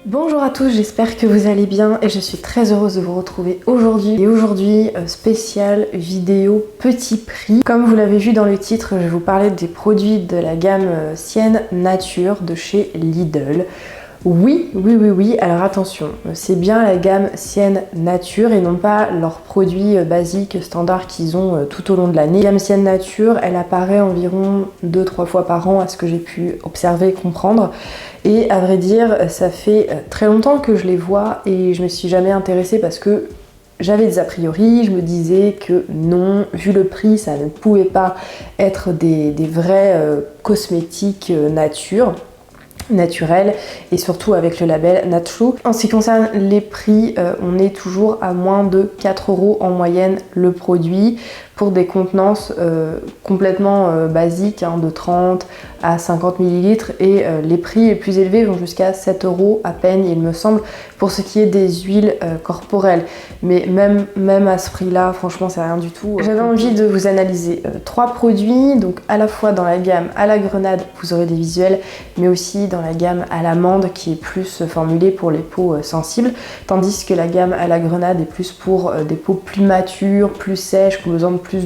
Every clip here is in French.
Bonjour à tous, j'espère que vous allez bien et je suis très heureuse de vous retrouver aujourd'hui. Et aujourd'hui, spéciale vidéo petit prix. Comme vous l'avez vu dans le titre, je vais vous parler des produits de la gamme Sienne Nature de chez Lidl. Oui, alors attention, c'est bien la gamme Sienne Nature et non pas leurs produits basiques standards qu'ils ont tout au long de l'année. La gamme Sienne Nature, elle apparaît environ 2-3 fois par an à ce que j'ai pu observer et comprendre. Et à vrai dire, ça fait très longtemps que je les vois et je me suis jamais intéressée parce que j'avais des a priori, je me disais que non, vu le prix, ça ne pouvait pas être des vrais cosmétiques nature. Naturel et surtout avec le label Natru. En ce qui concerne les prix, on est toujours à moins de 4 € en moyenne le produit pour des contenances complètement basiques de 30 à 50 ml et les prix les plus élevés vont jusqu'à 7 € à peine il me semble pour ce qui est des huiles corporelles, mais même à ce prix là franchement c'est rien du tout. J'avais envie de vous analyser 3 produits, donc à la fois dans la gamme à la grenade vous aurez des visuels, mais aussi dans la gamme à l'amande qui est plus formulée pour les peaux sensibles, tandis que la gamme à la grenade est plus pour des peaux plus matures, plus sèches, qui ont besoin de plus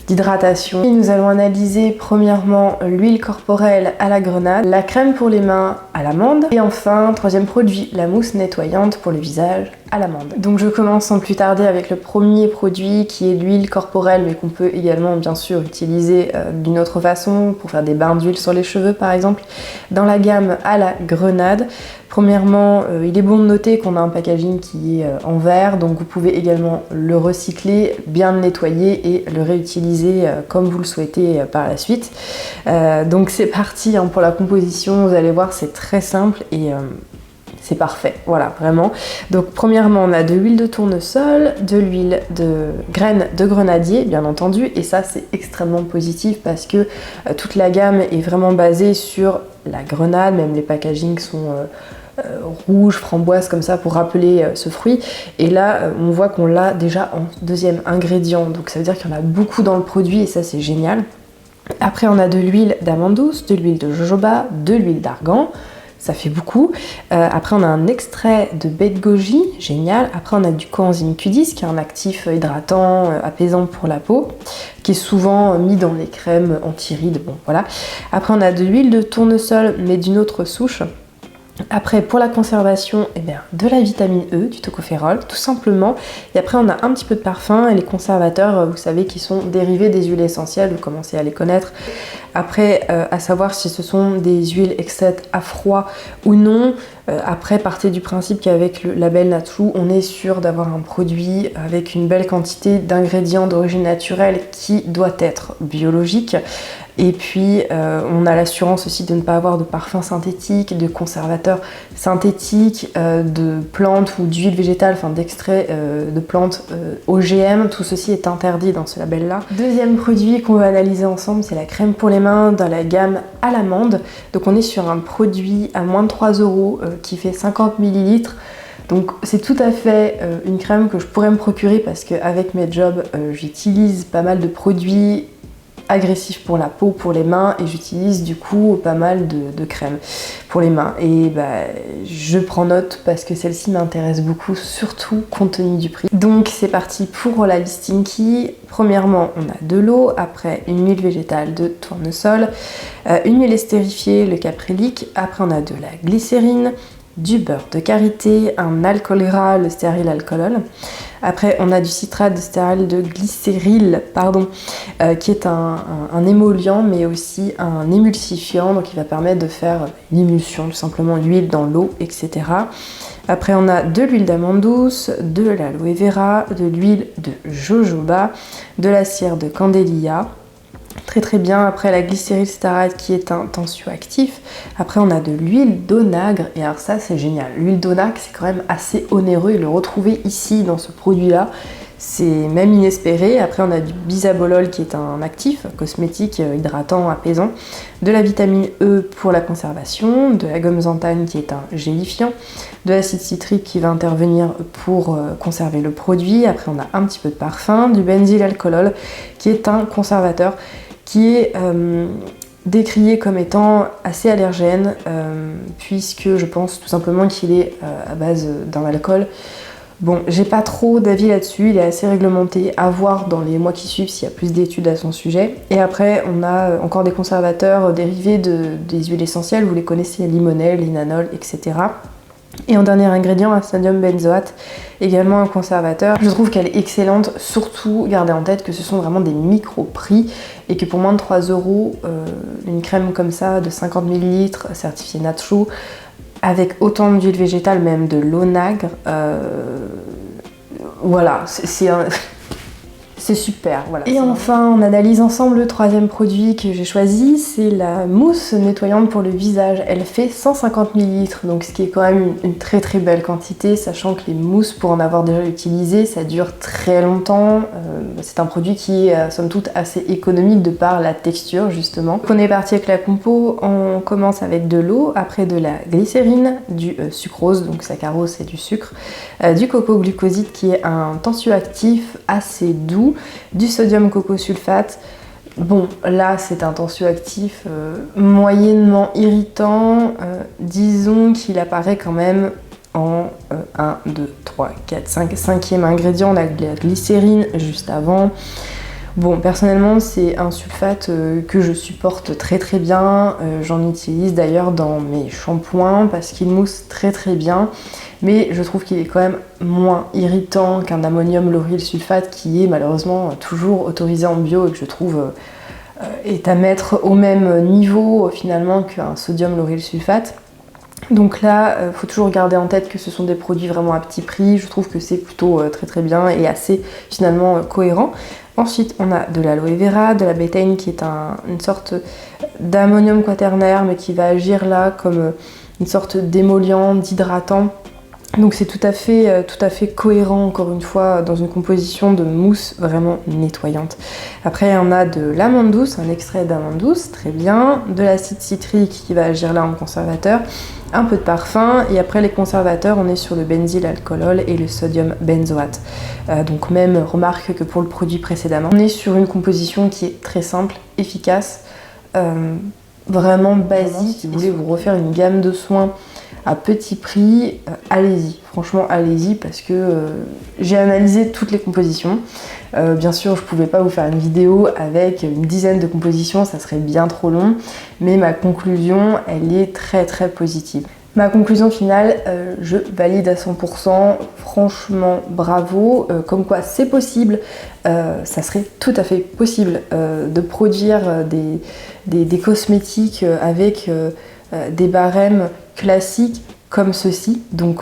d'hydratation. Et nous allons analyser premièrement l'huile corporelle à la grenade, la crème pour les mains à l'amande et enfin, troisième produit, la mousse nettoyante pour le visage à l'amande. Donc je commence sans plus tarder avec le premier produit qui est l'huile corporelle, mais qu'on peut également bien sûr utiliser d'une autre façon pour faire des bains d'huile sur les cheveux par exemple. Dans la gamme à la grenade, premièrement, il est bon de noter qu'on a un packaging qui est en verre, donc vous pouvez également le recycler, bien le nettoyer et le réutiliser comme vous le souhaitez par la suite. Donc c'est parti pour la composition, vous allez voir c'est très simple et c'est parfait, voilà, vraiment. Donc premièrement, on a de l'huile de tournesol, de l'huile de graines de grenadier, bien entendu, et ça c'est extrêmement positif parce que toute la gamme est vraiment basée sur la grenade, même les packagings sont rouge, framboise comme ça pour rappeler ce fruit, et là on voit qu'on l'a déjà en deuxième ingrédient, donc ça veut dire qu'il y en a beaucoup dans le produit et ça c'est génial. Après on a de l'huile d'amande douce, de l'huile de jojoba, de l'huile d'argan, ça fait beaucoup. Après on a un extrait de baie de goji, génial. Après on a du coenzyme Q10 qui est un actif hydratant, apaisant pour la peau, qui est souvent mis dans les crèmes anti-rides, bon voilà. Après on a de l'huile de tournesol mais d'une autre souche. Après pour la conservation, de la vitamine E, du tocopherol tout simplement, et après on a un petit peu de parfum et les conservateurs vous savez qui sont dérivés des huiles essentielles, vous commencez à les connaître. Après à savoir si ce sont des huiles extraites à froid ou non. Après partez du principe qu'avec le label Natru on est sûr d'avoir un produit avec une belle quantité d'ingrédients d'origine naturelle qui doit être biologique. Et puis on a l'assurance aussi de ne pas avoir de parfums synthétiques, de conservateurs synthétiques, de plantes ou d'huile végétale, enfin d'extraits de plantes OGM, tout ceci est interdit dans ce label là. Deuxième produit qu'on va analyser ensemble, c'est la crème pour les mains dans la gamme à l'amande. Donc on est sur un produit à moins de 3 € qui fait 50 ml. Donc c'est tout à fait une crème que je pourrais me procurer parce qu'avec mes jobs j'utilise pas mal de produits agressif pour la peau, pour les mains, et j'utilise du coup pas mal de crèmes pour les mains et je prends note parce que celle-ci m'intéresse beaucoup, surtout compte tenu du prix. Donc c'est parti pour la listing key. Premièrement on a de l'eau, après une huile végétale de tournesol, une huile estérifiée, le caprylique, après on a de la glycérine, du beurre de karité, un alcool gras, le stéaryl alcool. Après on a du citrate de stéaryl de glycéryl, qui est un émollient mais aussi un émulsifiant, donc il va permettre de faire une émulsion, tout simplement l'huile dans l'eau, etc. Après on a de l'huile d'amande douce, de l'aloe vera, de l'huile de jojoba, de la cire de candélia. Très bien. Après la glycéryl stérate qui est un tensioactif. Après on a de l'huile d'onagre, et alors ça c'est génial. L'huile d'onagre c'est quand même assez onéreux et le retrouver ici dans ce produit là c'est même inespéré. Après on a du bisabolol qui est un actif cosmétique hydratant, apaisant, de la vitamine E pour la conservation, de la gomme xanthane qui est un gélifiant, de l'acide citrique qui va intervenir pour conserver le produit. Après on a un petit peu de parfum, du benzylalcool qui est un conservateur qui est décrié comme étant assez allergène, puisque je pense tout simplement qu'il est à base d'un alcool. Bon, j'ai pas trop d'avis là-dessus, il est assez réglementé, à voir dans les mois qui suivent s'il y a plus d'études à son sujet. Et après, on a encore des conservateurs dérivés des huiles essentielles, vous les connaissez, limonène, linanol, etc. Et en dernier ingrédient, un sodium benzoate, également un conservateur. Je trouve qu'elle est excellente, surtout gardez en tête que ce sont vraiment des micro-prix et que pour moins de 3 €, une crème comme ça de 50 ml certifiée Natcho, avec autant d'huile végétale, même de l'onagre, voilà, c'est super, voilà. Et enfin, on analyse ensemble le troisième produit que j'ai choisi, c'est la mousse nettoyante pour le visage. Elle fait 150 ml, donc ce qui est quand même une très très belle quantité, sachant que les mousses, pour en avoir déjà utilisé, ça dure très longtemps. C'est un produit qui est somme toute assez économique de par la texture justement. Donc on est parti avec la compo, on commence avec de l'eau, après de la glycérine, du sucrose, donc saccharose c'est du sucre, du coco glucoside qui est un tensioactif assez doux, du sodium cocosulfate. Bon, là c'est un tensioactif moyennement irritant, disons qu'il apparaît quand même en 1, 2, 3, 4, 5, 5e ingrédient, la glycérine juste avant. Bon, personnellement, c'est un sulfate que je supporte très très bien. J'en utilise d'ailleurs dans mes shampoings parce qu'il mousse très très bien. Mais je trouve qu'il est quand même moins irritant qu'un ammonium lauryl sulfate qui est malheureusement toujours autorisé en bio et que je trouve est à mettre au même niveau finalement qu'un sodium lauryl sulfate. Donc là, il faut toujours garder en tête que ce sont des produits vraiment à petit prix. Je trouve que c'est plutôt très très bien et assez finalement cohérent. Ensuite, on a de l'aloe vera, de la bétaïne qui est une sorte d'ammonium quaternaire mais qui va agir là comme une sorte d'émollient, d'hydratant. Donc c'est tout à fait cohérent encore une fois dans une composition de mousse vraiment nettoyante. Après on a de l'amande douce, un extrait d'amande douce, très bien, de l'acide citrique qui va agir là en conservateur, un peu de parfum et après les conservateurs on est sur le benzylalcool et le sodium benzoate. Donc même remarque que pour le produit précédemment. On est sur une composition qui est très simple, efficace, vraiment basique. Si vous voulez vous refaire une gamme de soins à petit prix, allez-y, franchement allez-y parce que j'ai analysé toutes les compositions. Bien sûr je pouvais pas vous faire une vidéo avec une dizaine de compositions, ça serait bien trop long, mais ma conclusion elle est très très positive. Ma conclusion finale, je valide à 100%, franchement bravo, comme quoi c'est possible, ça serait tout à fait possible de produire des cosmétiques avec des barèmes classiques comme ceci, donc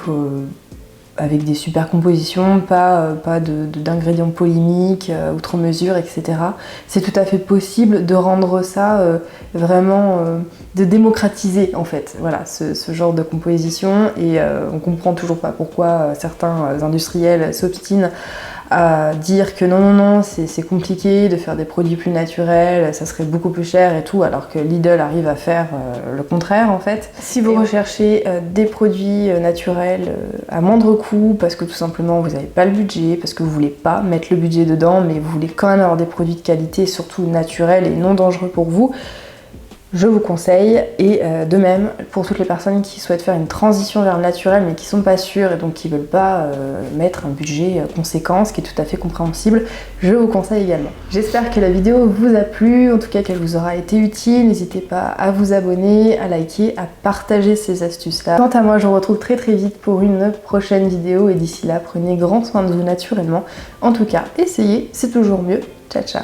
avec des super compositions, pas d'ingrédients polémiques, outre mesure, etc. C'est tout à fait possible de rendre ça vraiment, de démocratiser en fait, voilà, ce genre de composition et on comprend toujours pas pourquoi certains industriels s'obstinent à dire que non, c'est compliqué de faire des produits plus naturels, ça serait beaucoup plus cher et tout, alors que Lidl arrive à faire le contraire en fait. Si vous recherchez des produits naturels à moindre coût, parce que tout simplement vous n'avez pas le budget, parce que vous voulez pas mettre le budget dedans, mais vous voulez quand même avoir des produits de qualité, surtout naturels et non dangereux pour vous, je vous conseille. Et de même pour toutes les personnes qui souhaitent faire une transition vers le naturel mais qui sont pas sûres et donc qui veulent pas mettre un budget conséquent, ce qui est tout à fait compréhensible, je vous conseille également. J'espère que la vidéo vous a plu, en tout cas qu'elle vous aura été utile. N'hésitez pas à vous abonner, à liker, à partager ces astuces là. Quant à moi je vous retrouve très très vite pour une prochaine vidéo et d'ici là prenez grand soin de vous naturellement. En tout cas essayez, c'est toujours mieux. Ciao ciao.